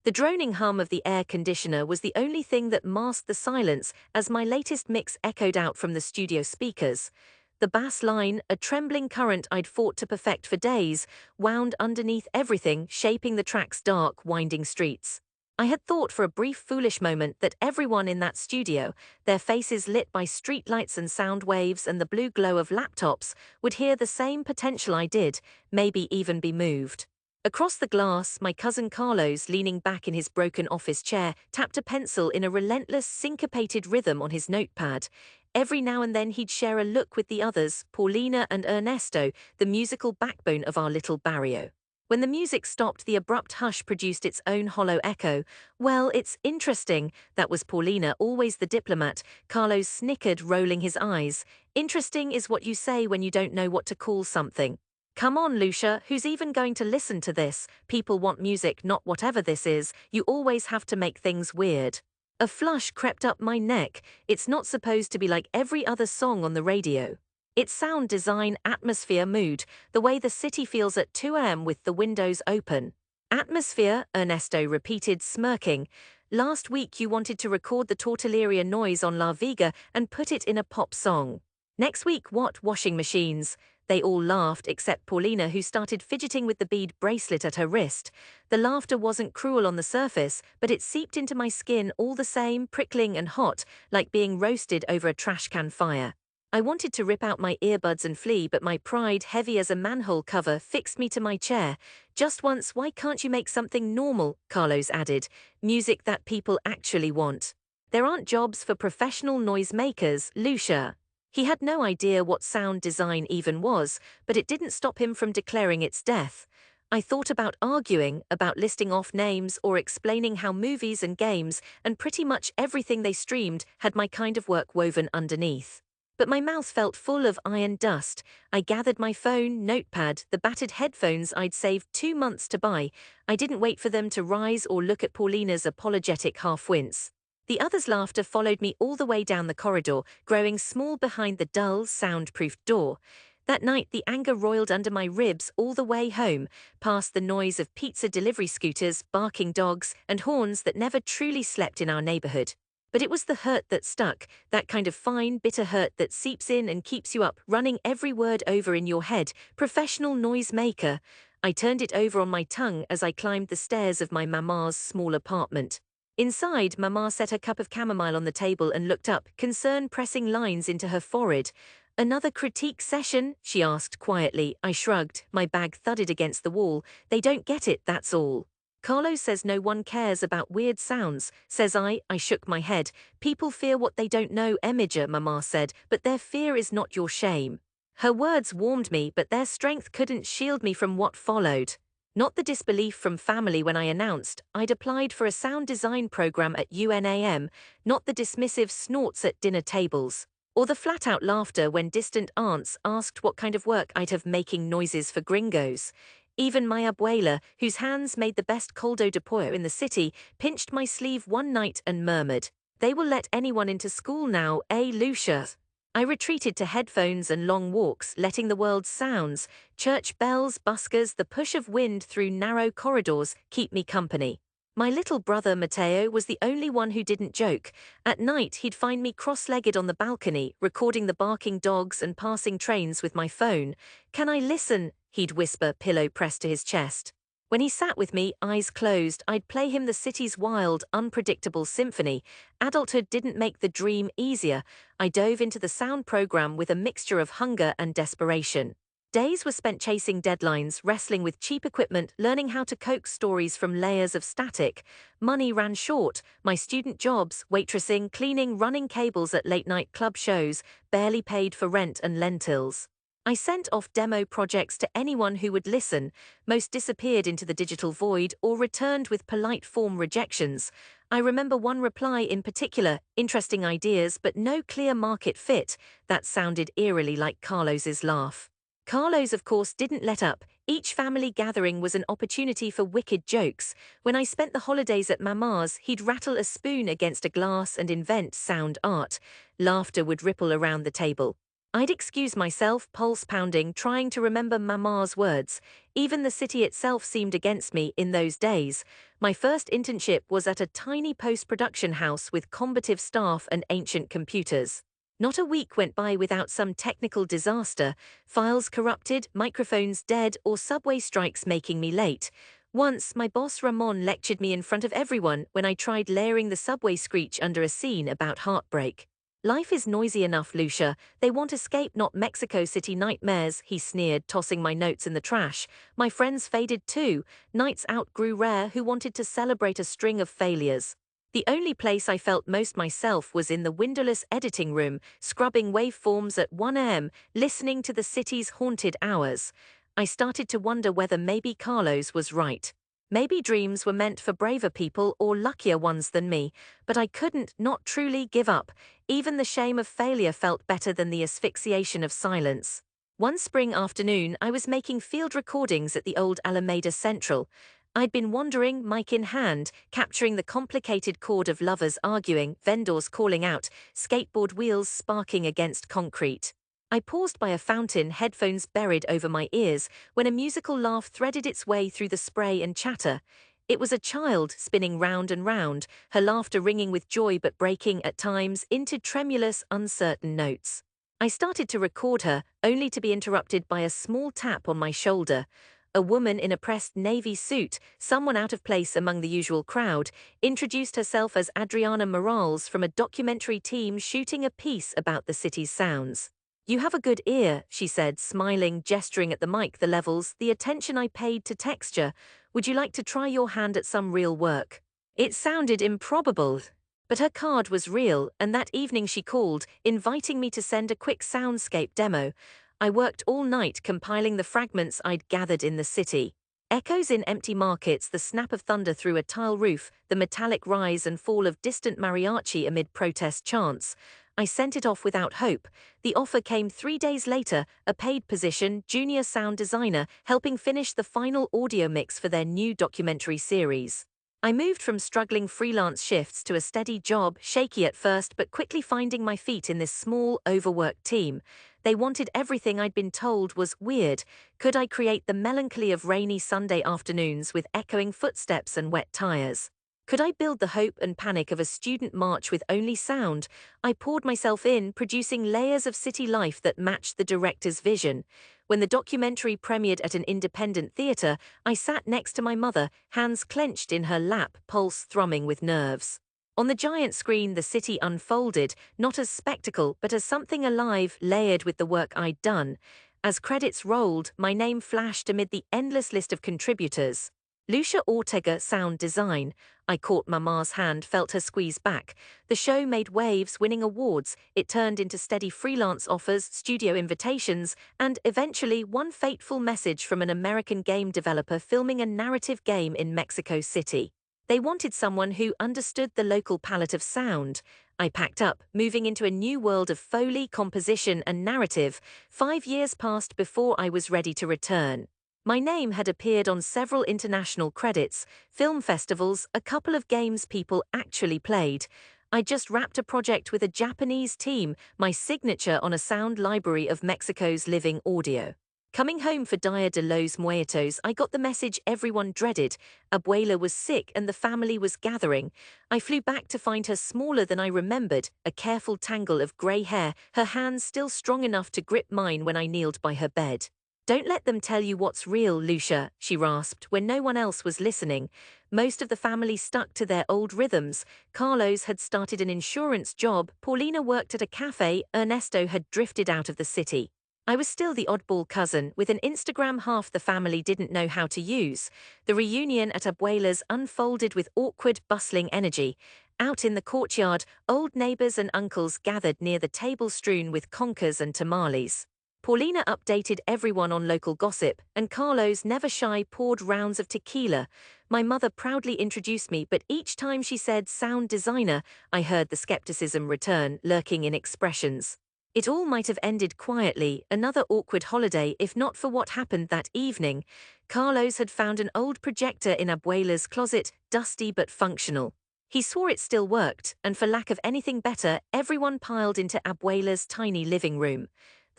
The droning hum of the air conditioner was the only thing that masked the silence as my latest mix echoed out from the studio speakers. The bass line, a trembling current I'd fought to perfect for days, wound underneath everything, shaping the track's dark, winding streets. I had thought for a brief foolish moment that everyone in that studio, their faces lit by streetlights and sound waves and the blue glow of laptops, would hear the same potential I did, maybe even be moved. Across the glass, my cousin Carlos, leaning back in his broken office chair, tapped a pencil in a relentless, syncopated rhythm on his notepad. Every now and then he'd share a look with the others, Paulina and Ernesto, the musical backbone of our little barrio. When the music stopped, the abrupt hush produced its own hollow echo. Well, it's interesting, that was Paulina, always the diplomat. Carlos snickered, rolling his eyes. Interesting is what you say when you don't know what to call something. Come on, Lucia, who's even going to listen to this? People want music, not whatever this is. You always have to make things weird. A flush crept up my neck. It's not supposed to be like every other song on the radio. It's sound design, atmosphere, mood, the way the city feels at 2 a.m. with the windows open. Atmosphere, Ernesto repeated, smirking. Last week you wanted to record the tortilleria noise on La Viga and put it in a pop song. Next week, what? Washing machines. They all laughed except Paulina, who started fidgeting with the bead bracelet at her wrist. The laughter wasn't cruel on the surface, but it seeped into my skin all the same, prickling and hot, like being roasted over a trash can fire. I wanted to rip out my earbuds and flee, but my pride, heavy as a manhole cover, fixed me to my chair. Just once, why can't you make something normal? Carlos added. Music that people actually want. There aren't jobs for professional noisemakers, Lucia. He had no idea what sound design even was, but it didn't stop him from declaring its death. I thought about arguing, about listing off names or explaining how movies and games and pretty much everything they streamed had my kind of work woven underneath. But my mouth felt full of iron dust. I gathered my phone, notepad, the battered headphones I'd saved 2 months to buy. I didn't wait for them to rise or look at Paulina's apologetic half-wince. The others' laughter followed me all the way down the corridor, growing small behind the dull, soundproofed door. That night, the anger roiled under my ribs all the way home, past the noise of pizza delivery scooters, barking dogs, and horns that never truly slept in our neighborhood. But it was the hurt that stuck, that kind of fine, bitter hurt that seeps in and keeps you up, running every word over in your head. Professional noisemaker. I turned it over on my tongue as I climbed the stairs of my mama's small apartment. Inside, Mama set her cup of chamomile on the table and looked up, concern pressing lines into her forehead. Another critique session? She asked quietly. I shrugged. My bag thudded against the wall. They don't get it, that's all. Carlos says no one cares about weird sounds, says I. I shook my head. People fear what they don't know, Emiger, Mama said, but their fear is not your shame. Her words warmed me, but their strength couldn't shield me from what followed. Not the disbelief from family when I announced I'd applied for a sound design program at UNAM, not the dismissive snorts at dinner tables, or the flat-out laughter when distant aunts asked what kind of work I'd have making noises for gringos. Even my abuela, whose hands made the best caldo de pollo in the city, pinched my sleeve one night and murmured, "They will let anyone into school now, eh, Lucia?" I retreated to headphones and long walks, letting the world's sounds, church bells, buskers, the push of wind through narrow corridors, keep me company. My little brother Mateo was the only one who didn't joke. At night, he'd find me cross-legged on the balcony, recording the barking dogs and passing trains with my phone. "Can I listen?" he'd whisper, pillow pressed to his chest. When he sat with me, eyes closed, I'd play him the city's wild, unpredictable symphony. Adulthood didn't make the dream easier. I dove into the sound program with a mixture of hunger and desperation. Days were spent chasing deadlines, wrestling with cheap equipment, learning how to coax stories from layers of static. Money ran short. My student jobs, waitressing, cleaning, running cables at late-night club shows, barely paid for rent and lentils. I sent off demo projects to anyone who would listen. Most disappeared into the digital void or returned with polite form rejections. I remember one reply in particular, interesting ideas but no clear market fit. That sounded eerily like Carlos's laugh. Carlos, of course, didn't let up. Each family gathering was an opportunity for wicked jokes. When I spent the holidays at Mama's, he'd rattle a spoon against a glass and invent sound art. Laughter would ripple around the table. I'd excuse myself, pulse pounding, trying to remember Mama's words. Even the city itself seemed against me in those days. My first internship was at a tiny post-production house with combative staff and ancient computers. Not a week went by without some technical disaster, files corrupted, microphones dead, or subway strikes making me late. Once, my boss Ramon lectured me in front of everyone when I tried layering the subway screech under a scene about heartbreak. Life is noisy enough, Lucia. They want escape, not Mexico City nightmares, he sneered, tossing my notes in the trash. My friends faded too. Nights out grew rare. Who wanted to celebrate a string of failures? The only place I felt most myself was in the windowless editing room, scrubbing waveforms at 1 a.m., listening to the city's haunted hours. I started to wonder whether maybe Carlos was right. Maybe dreams were meant for braver people or luckier ones than me, but I couldn't not truly give up. Even the shame of failure felt better than the asphyxiation of silence. One spring afternoon, I was making field recordings at the old Alameda Central. I'd been wandering, mic in hand, capturing the complicated chord of lovers arguing, vendors calling out, skateboard wheels sparking against concrete. I paused by a fountain, headphones buried over my ears, when a musical laugh threaded its way through the spray and chatter. It was a child spinning round and round, her laughter ringing with joy but breaking, at times, into tremulous, uncertain notes. I started to record her, only to be interrupted by a small tap on my shoulder. A woman in a pressed navy suit, someone out of place among the usual crowd, introduced herself as Adriana Morales from a documentary team shooting a piece about the city's sounds. "You have a good ear," she said, smiling, gesturing at the mic, the levels, the attention I paid to texture. "Would you like to try your hand at some real work?" It sounded improbable, but her card was real, and that evening she called, inviting me to send a quick soundscape demo. I worked all night compiling the fragments I'd gathered in the city. Echoes in empty markets, the snap of thunder through a tile roof, the metallic rise and fall of distant mariachi amid protest chants. I sent it off without hope. The offer came 3 days later, a paid position, junior sound designer, helping finish the final audio mix for their new documentary series. I moved from struggling freelance shifts to a steady job, shaky at first but quickly finding my feet in this small, overworked team. They wanted everything I'd been told was weird. Could I create the melancholy of rainy Sunday afternoons with echoing footsteps and wet tires? Could I build the hope and panic of a student march with only sound? I poured myself in, producing layers of city life that matched the director's vision. When the documentary premiered at an independent theater, I sat next to my mother, hands clenched in her lap, pulse thrumming with nerves. On the giant screen, the city unfolded, not as spectacle, but as something alive, layered with the work I'd done. As credits rolled, my name flashed amid the endless list of contributors. Lucia Ortega, sound design. I caught Mama's hand, felt her squeeze back. The show made waves, winning awards. It turned into steady freelance offers, studio invitations, and eventually one fateful message from an American game developer filming a narrative game in Mexico City. They wanted someone who understood the local palette of sound. I packed up, moving into a new world of Foley, composition, and narrative. 5 years passed before I was ready to return. My name had appeared on several international credits, film festivals, a couple of games people actually played. I just wrapped a project with a Japanese team, my signature on a sound library of Mexico's living audio. Coming home for Dia de los Muertos, I got the message everyone dreaded. Abuela was sick and the family was gathering. I flew back to find her smaller than I remembered, a careful tangle of grey hair, her hands still strong enough to grip mine when I kneeled by her bed. "Don't let them tell you what's real, Lucia," she rasped when no one else was listening. Most of the family stuck to their old rhythms. Carlos had started an insurance job, Paulina worked at a cafe, Ernesto had drifted out of the city. I was still the oddball cousin, with an Instagram half the family didn't know how to use. The reunion at Abuela's unfolded with awkward, bustling energy. Out in the courtyard, old neighbors and uncles gathered near the table strewn with conkers and tamales. Paulina updated everyone on local gossip, and Carlos, never shy, poured rounds of tequila. My mother proudly introduced me, but each time she said sound designer, I heard the skepticism return, lurking in expressions. It all might have ended quietly, another awkward holiday if not for what happened that evening. Carlos had found an old projector in Abuela's closet, dusty but functional. He swore it still worked, and for lack of anything better, everyone piled into Abuela's tiny living room.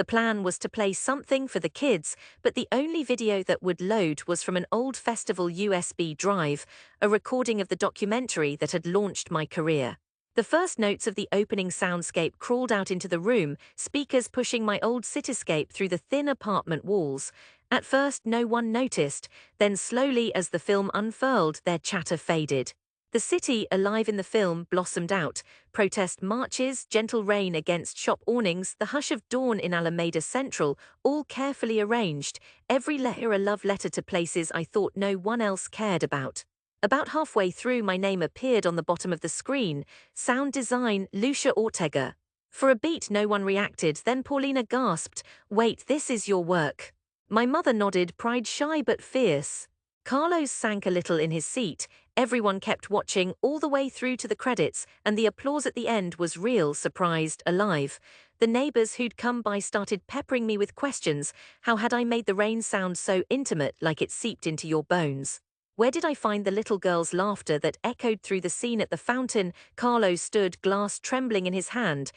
The plan was to play something for the kids, but the only video that would load was from an old festival USB drive, a recording of the documentary that had launched my career. The first notes of the opening soundscape crawled out into the room, speakers pushing my old cityscape through the thin apartment walls. At first, no one noticed, then slowly as the film unfurled, their chatter faded. The city, alive in the film, blossomed out. Protest marches, gentle rain against shop awnings, the hush of dawn in Alameda Central, all carefully arranged, every layer a love letter to places I thought no one else cared about. About halfway through, my name appeared on the bottom of the screen. Sound design, Lucia Ortega. For a beat, no one reacted, then Paulina gasped, "Wait, this is your work." My mother nodded, pride shy but fierce. Carlos sank a little in his seat. Everyone kept watching all the way through to the credits, and the applause at the end was real, surprised, alive. The neighbors who'd come by started peppering me with questions. How had I made the rain sound so intimate, like it seeped into your bones? Where did I find the little girl's laughter that echoed through the scene at the fountain? Carlos stood, glass trembling in his hand.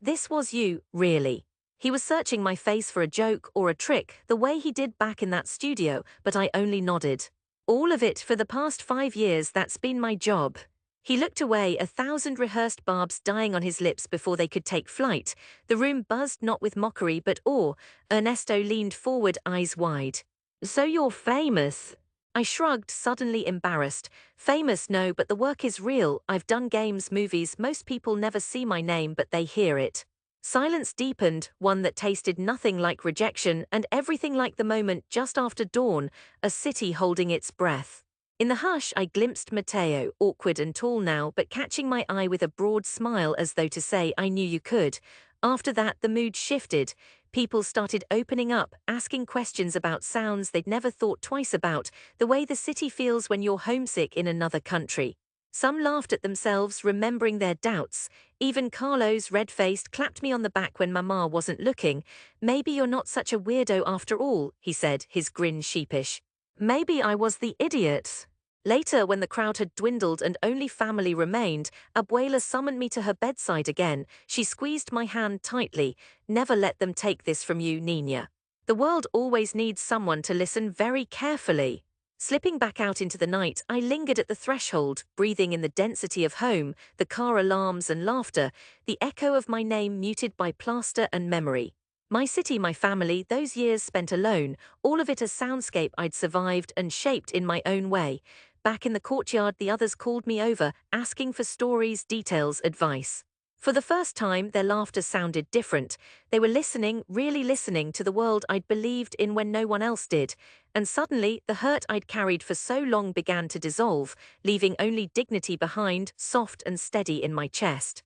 This was you, really. He was searching my face for a joke or a trick, the way he did back in that studio, but I only nodded. All of it for the past 5 years, that's been my job. He looked away, 1,000 rehearsed barbs dying on his lips before they could take flight. The room buzzed not with mockery but awe. Ernesto leaned forward, eyes wide. "So you're famous?" I shrugged, suddenly embarrassed. "Famous, no, but the work is real. I've done games, movies, most people never see my name but they hear it." Silence deepened, one that tasted nothing like rejection and everything like the moment just after dawn, a city holding its breath. In the hush, I glimpsed Mateo, awkward and tall now, but catching my eye with a broad smile as though to say, "I knew you could." After that, the mood shifted. People started opening up, asking questions about sounds they'd never thought twice about, the way the city feels when you're homesick in another country. Some laughed at themselves, remembering their doubts. Even Carlos, red-faced, clapped me on the back when Mama wasn't looking. "Maybe you're not such a weirdo after all," he said, his grin sheepish. Maybe I was the idiot. Later, when the crowd had dwindled and only family remained, Abuela summoned me to her bedside again. She squeezed my hand tightly. "Never let them take this from you, Nina. The world always needs someone to listen very carefully." Slipping back out into the night, I lingered at the threshold, breathing in the density of home, the car alarms and laughter, the echo of my name muted by plaster and memory. My city, my family, those years spent alone, all of it a soundscape I'd survived and shaped in my own way. Back in the courtyard, the others called me over, asking for stories, details, advice. For the first time, their laughter sounded different. They were listening, really listening to the world I'd believed in when no one else did. And suddenly, the hurt I'd carried for so long began to dissolve, leaving only dignity behind, soft and steady in my chest.